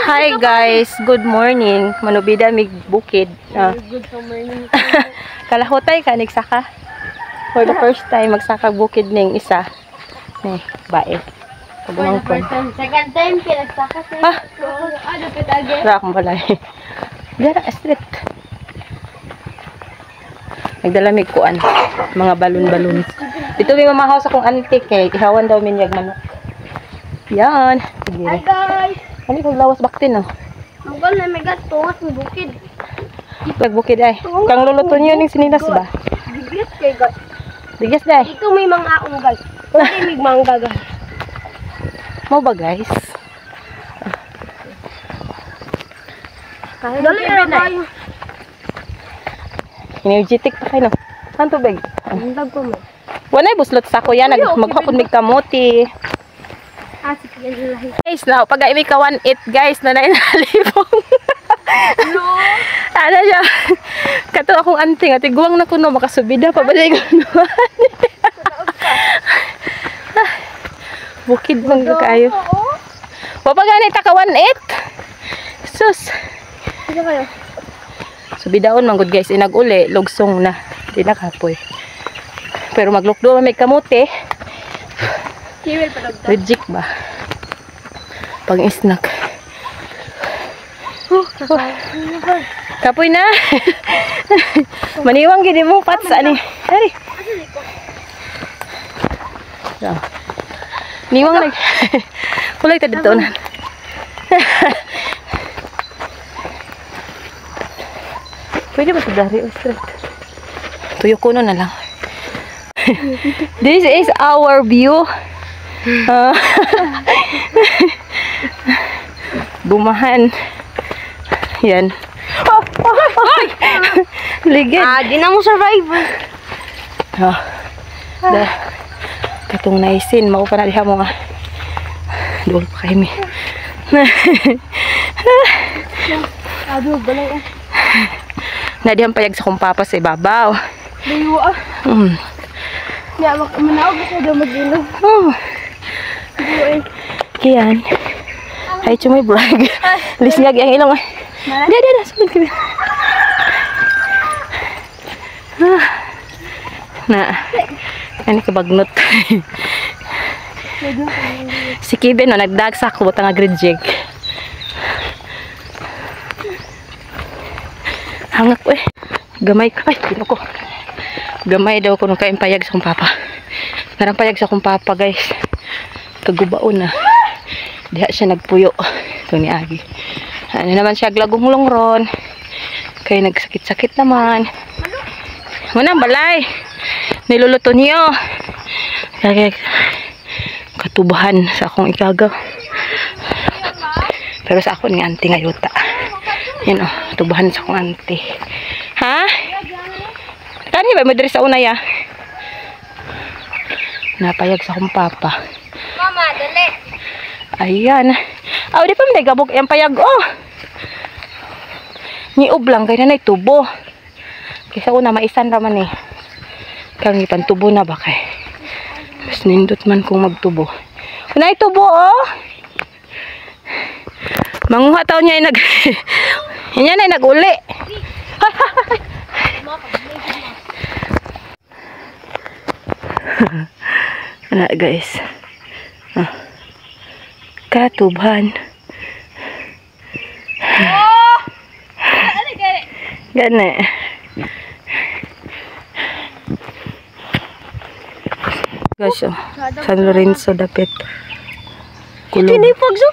Hi guys, good morning. Manubida mig bukid. Good morning. Kalahotay ka nagsaka. For the first time magsaka bukid ning isa. Ni bae. Pagumangkon. Second time pinagsaka sa. Dapat again. Ra akong balay. Dara street. Nagdala mig kuan, mga balon-balon. Dito may mamahaw sa kong antik kay ihawan daw minyag manok. Yan. Sige. Hi guys. Ano kung lawas baktin oh. Mugal na may gatos ng bukid. Nagbukid ay. Kang luluto niyo ning sinilas ba? Bigas kay guys. Bigas day. Ito may mga aong guys. Pwede may mangga guys. Mo ba guys? Dali na tayo. Energetic pa kayo no. Ang tubig. Ang lag ko mo. Wanay buslot sa kuya maghapon mig kamuti. Sige lahi. Guys, now pag imi ka 1.8 guys na nainalibong. No. Ano siya? Kato akong anting at iguang na kuno makasubida pa balay ko naman. Bukid bang kayo? Wa pa gani ta ka 1.8. Sus. Sige kayo. Subidaon man gud guys, inag-uli lugsong na. Di na kapoy. Pero maglukdo may kamote. Kiwil pa dagdag. Reject ba? Pang snack. Kapoy na. Maniwang gid mo pat sa ani. Ari. So. Niwang nag. Kulay ta dito na. Pwede ba ito dari o straight? Tuyo ko na lang. This is our view. Bumahan. Yan. Ligid. Di na mo survive. Katong naisin. Mao pa na diha mo nga. Duwag pa kayo mi. Ado, balay Nadihang payag sa kong papa sa ibabaw. Layo Nga, manawag kasi daw mag-ilog. Kiyan. Ay, chumay brag. Lisngag ang ilong. Dia, sunod ka. Ano ka bagnot. Si Kiben, no, nagdagsak ko nga grid jig. Hangak ko eh. Gamay ka. Ay, pino ko. Gamay daw ko nung kain payag sa kong papa. Narang payag sa kong papa guys. Kagubaon na. Diha siya nagpuyo. Ito ni Agi. Ano naman siya glagong longron. Kaya nagsakit-sakit naman. Manang balay. Niluluto niyo. Kaya katubahan sa akong ikagaw. Pero sa ako ni auntie ngayuta. Yan o. Tubahan sa akong auntie. Ha? Kani ba mo diri sa una ya? Napayag sa akong papa. Mama, dali. Ayan. Aw, di pa may gabok yung payag. Oh. Niob lang kaya na tubo. Kaysa una maisan raman eh. Kang ipantubo na ba kay. Mas nindot man kung magtubo. Unay tubo oh. Manguha taon niya ay nag yan ay nag-uli. Ano guys. Katuban. Gana. Guys, San Lorenzo dapit. Ito na yung pagso.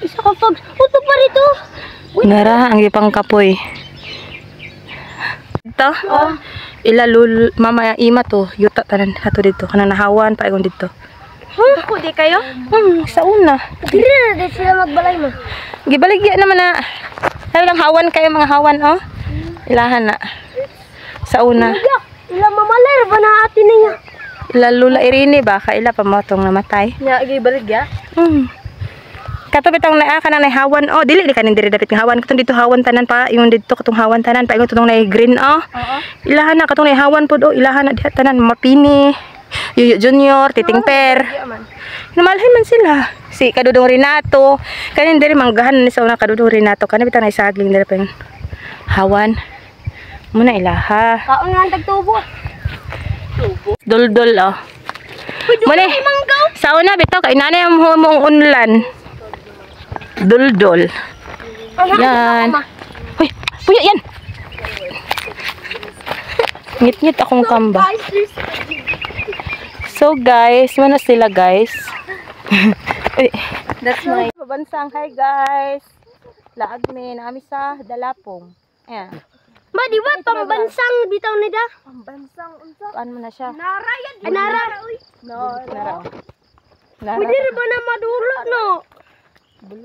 Isa ka pagso. Ito pa rito. Nara, ang ipang kapoy. Ito? Ilalul, mama, ima to. Yuta tanan. Hato dito. Kanang nahawan, paikon dito. Ako, di kayo? Sa una. Dili na din sila magbalay mo. Gibaligya naman na. Talagang hawan kayo mga hawan, oh. Ilahan na. Sa una. Ila mamaler ba na atin niya? Ilalula irini ba? Kaila pa mo itong namatay. Nga, gibaligya? Kato bitong naa ka na hawan, oh. Dili di ka nindiri dapit ng hawan. Katong dito hawan tanan pa. Yung dito katong hawan tanan pa. Yung itong na green, oh. Ilahan na. Katong na hawan po, oh. Ilahan na diha tanan. Mapini. Yuyo Junior, Titing Per. Namalhin man sila. Si Kadudong Renato. Kanin diri manggahan ni sa una Kadudong Renato. Kanin bitang naisagling diri pang hawan. Muna ilaha. Kaon nga ang tagtubo. Duldul oh. Muna sa una bitaw kay nanay ang humong unlan. Duldul. Yan. Uy, puya yan. Ngit-ngit akong kamba. So guys, mana sila guys? Uy, That's my... Pabansang hi guys. Laag mi nami sa Dalapong. Ayan. Ma, di ba pambansang bitaw ni da? Pambansang unsa? Kuan mo na siya. Narayan. Ay, nara. No, nara. Pwede rin ba na madula, no?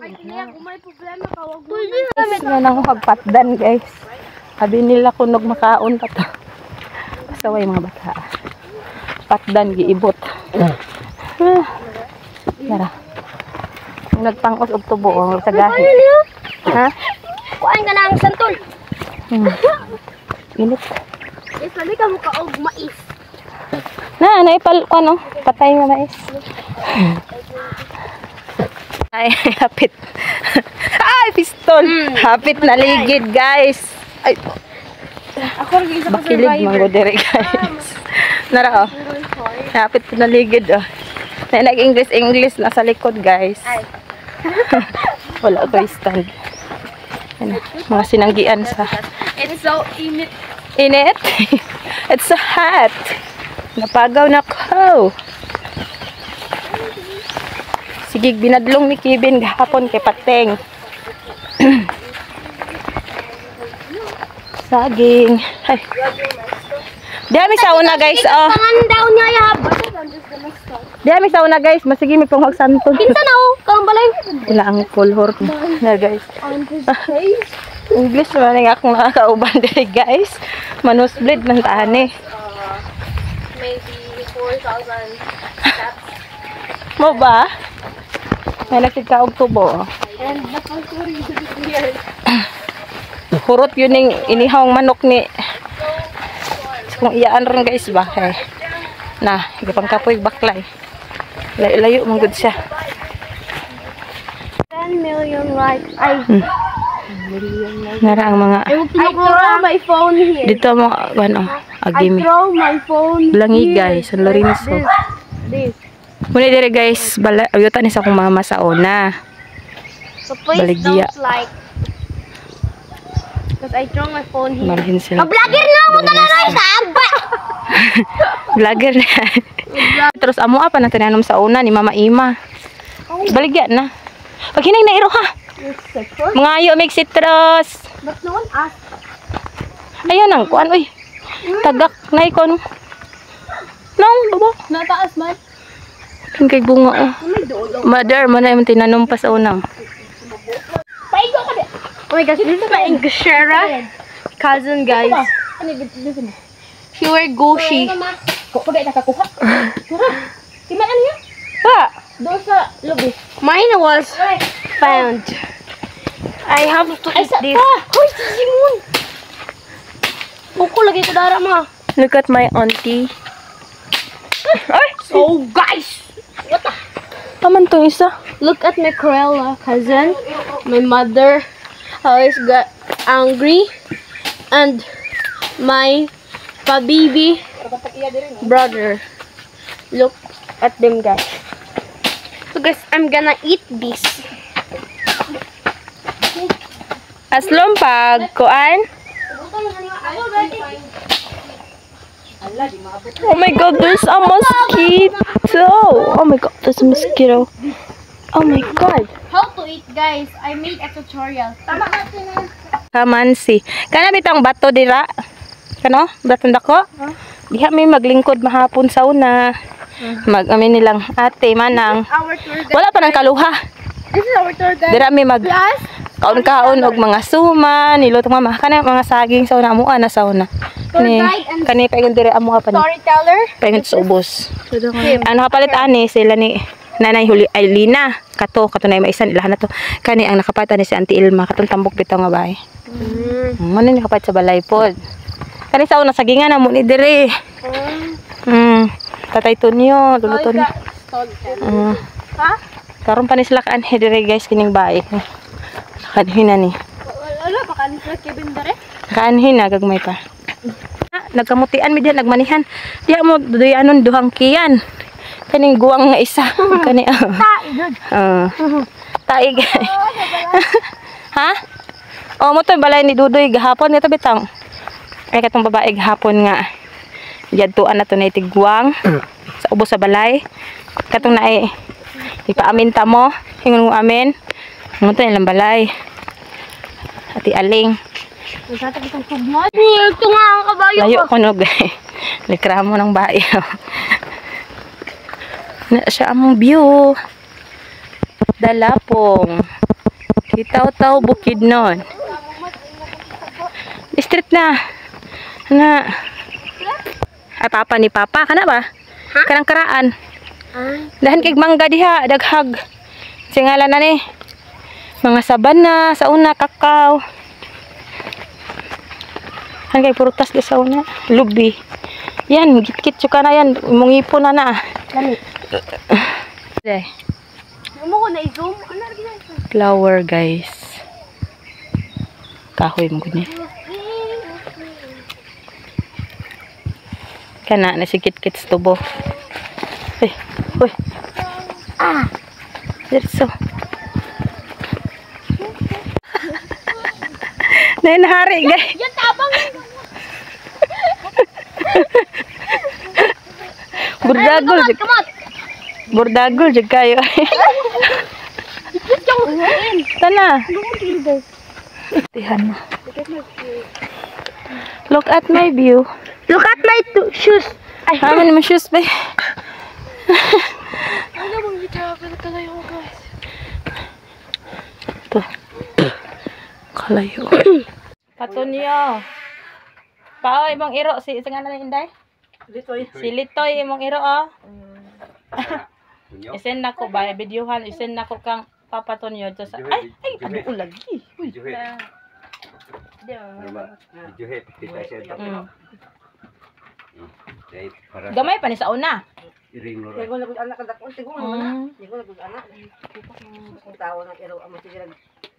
Ay, kung may problema ka, wag mo. Guys, nga nang magpatdan guys. Sabi nila kunog makaon pa to. Pasaway mga bata. Patdan giibot. Tara. Nagpangos og tubo oh, sa gahi. Ha? Kuan ka na ang santol. Init. Isali ka mo ka og mais. Na, naipal ko ano, patay nga mais. Ay, hapit. Ay, pistol. Hapit na ligid, guys. Ay, Ako rin isa ka bakilig mango dire, guys. Nara, oh. Hapit na ligid, oh. Na nag-English na sa likod, guys. Wala ko stand. Ano, mga sinanggian sa... It's so init. Init? It's so hot. Napagaw na ko. Sige, binadlong ni Kevin gahapon kay Pateng. Saging. Ay. Diami sa una guys, oh. Pangan daw niya yab. Diami sa una guys, masige mi pong magsantol. Kinsa na oh, kang balay. Wala ang color na guys. English man nga akong nakakauban diri guys. Manusblade man taani. Maybe 4,000 steps. Mo ba? May nagsid ka og tubo. And the factory is here. Hurot yun yung inihawang manok ni kung iyaan rin guys ba eh. Na, gapang kapoy baklay. Layo manggod siya. 10 million likes. Ay. Nara ang mga I throw my phone here. dito mo ano I agimi. throw my phone Blangi here. guys, San Lorenzo. This. Muna dire guys, ayutan ni sa akong mama sa una. So please Baligya. don't like. Because I throw my phone here. Marhin sila. Vlogger na mo tananoy sa aba. Vlogger na. Terus amo apa na tinanom sa una ni Mama Ima. Baligya na. Pag hinay na iro ha. Mga ayo mig citrus. But no one asked. Ayun ang kuan uy. Tagak na ikon. Nang baba. Nataas man. King kay bunga oh. Mother mo na yung tinanom pa sa unang. Paigo ka di. Oh my gosh, this is my Gashera cousin guys. He wear Gucci. Mine was found. I have to eat this. Hoy, Simon. Buko lagi ko dara ma. Look at my auntie. Ay! Oh guys, what the? Paman to isa. Look at my Cruella cousin. My mother always got angry, and my baby brother. Look at them guys. So guys, I'm gonna eat this. Aslom pag kuan. Oh my god, there's a mosquito. Oh my god, there's a mosquito. Oh my god. How to eat guys? I made a tutorial. Tama natin na. Kamansi. Kana bitang bato dira. Kano? Batong dako? Diha may maglingkod mahapon sa una. Mag-amin nilang ate manang. Our tour guys. Wala pa nang kaluha. This is our tour guys. Dira may mag Plus, kaon-kaon og mga suma, nilutong mama. Kana mga saging sa una amuan na sa una. Kani guide and kani paingon dire amuha pa ni. storyteller. Paingon sa ubos. Him. Ang nakapalit ani sila ni Nanay Huli Ailina. Kato na maisan ilahan na to. Kani ang nakapata ni si Auntie Ilma katong tambok bitaw nga bahay. Ano ni nakapat sa balay pod. Kani sa una sagingan na mo ni dire. Tatay Tonyo, luluto ni. Ha? Karon pa ni sila kaanhe dire guys kining bae. Kanhin na ni. Wala pa kan sa Kevin dere. Kaanhin na gagmay pa. Nagkamutian mi diyan nagmanihan. Diya mo doy anon duhang kiyan. Kaning guwang nga isa. Kani Taigod. taig. Ha? O mo to balay ni Dudoy gahapon ito bitang. Ay katong babae gahapon nga. Jadtuan na to na itigwang sa ubos sa balay. Katong naay ipaaminta mo, hingon mo amin. Mo to ilang balay. Ati aling. Nagtatag itong tugmod. Ito nga ang kabayo Layo ko. ko no gay. Likramo ng bayo. Na siya among view. Dalapong. Kitaw-taw bukid nun. Street na. Na. Ay papa ni papa kana ba? Kanang karaan. Dahan kay mangga diha daghag. Singala na ni. Mga sabana sa una kakao. Han kay prutas di sa una, lubi. Yan, git-git ka na yan, mungipon na na. Lami. Day. Mo ko na i-zoom. Ano lagi na ito? Flower guys. Kahoy mo guni. Kana na sikit-kit tubo. Eh, uy. Dirso. Nainahari guys. Yan tabang. Burdagol jud. Kamot. Burdagol jud kayo. Tana. Tihan mo. Look at my view. Look at my shoes. Ay, Haman naman shoes ba? ano bang gitara ka kalayo guys? Ito. Kalayo. Patunyo. Pao imong iro si nga na Inday? Litoy. Si Litoy imong iro oh. Isen nako ba videohan isen nako kang papatunyo to sa ay adu lagi. Uy. Gamay pa ni sa una. Tigo na gud anak kadakon tigo man. Tigo na gud anak. Kung tawo ng iro amo sige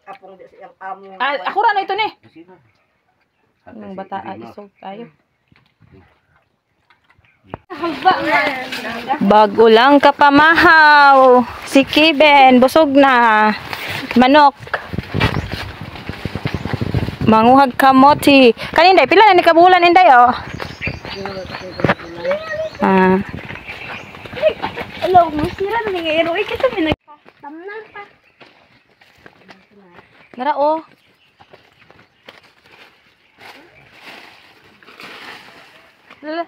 apong di siyang amo. Ako ra no ito ni. Nung bata isog tayo. Bago lang kapamahaw. Si Kiben busog na. Manok. Manguhag kamoti. Kaninday pila na ni kabulan inday oh. Hello, masira na nga iro. Kita may nagtamnan pa. Nara oh.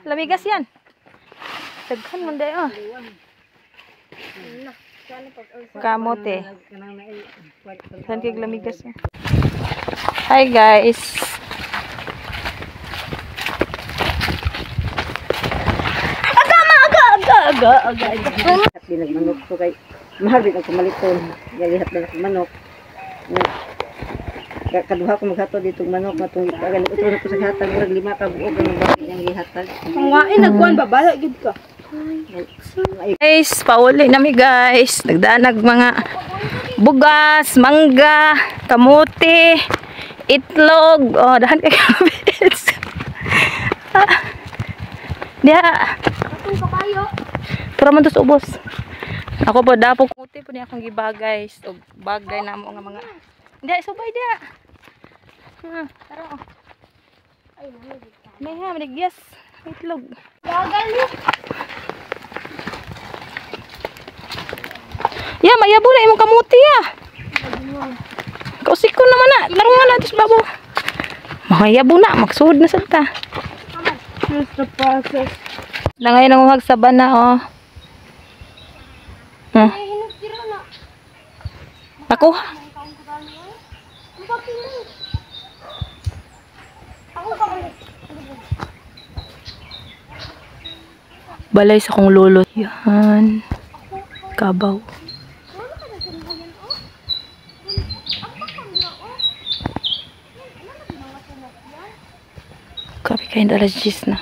Lamigas yan. Daghan mo day oh. Kamote. Saan kay lamigas yan? Hi guys. Aga. Binagmanok ko kay mahal din ako maliton. Gagihat din ako manok. Kaduha ko maghato dito manok matong ipagalit utro ko sa hatag murag 5 ka buok ang bakit yang gihatag. Ang wain nagkuan babala gid ka. Guys, pauli nami guys. Nagdanag mga bugas, mangga, kamote, itlog. Oh, dahan kay kabits. Dia. Atong kabayo. Pero man to sa ubos. Ako po dapo kamote po niya akong giba guys. Og bagay na mo nga mga. Dia subay dia. Tara. Ay, May ha, yes. Itlog. gagal ni. Ya, mayabo na imong kamuti ya. Kausik ko naman na. Tarungan na tis babo. Mayabo na, magsud na sad ta. Just the process. Na ngayon nanguhag sa bana oh. Ay, hinugtira na. Ako. Ang papilay. Ako ka ulit. Balay sa kong lolo. Yan. Kabaw. Kapi kain alas 10 na.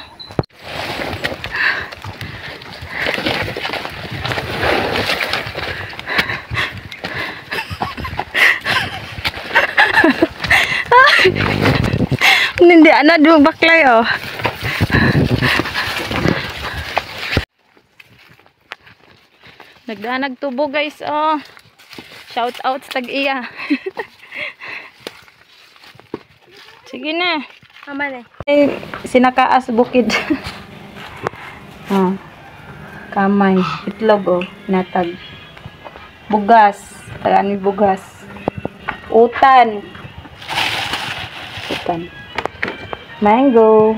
Hindi, ana, di baklay, oh. Nagdaan nagtubo, guys, oh. Shout out sa tag-iya. Sige na. Aman eh. Ay, sinakaas bukid. Oh. Kamay, itlog, oh. Natag. Bugas. Tagaan bugas. Utan. Utan. Mango.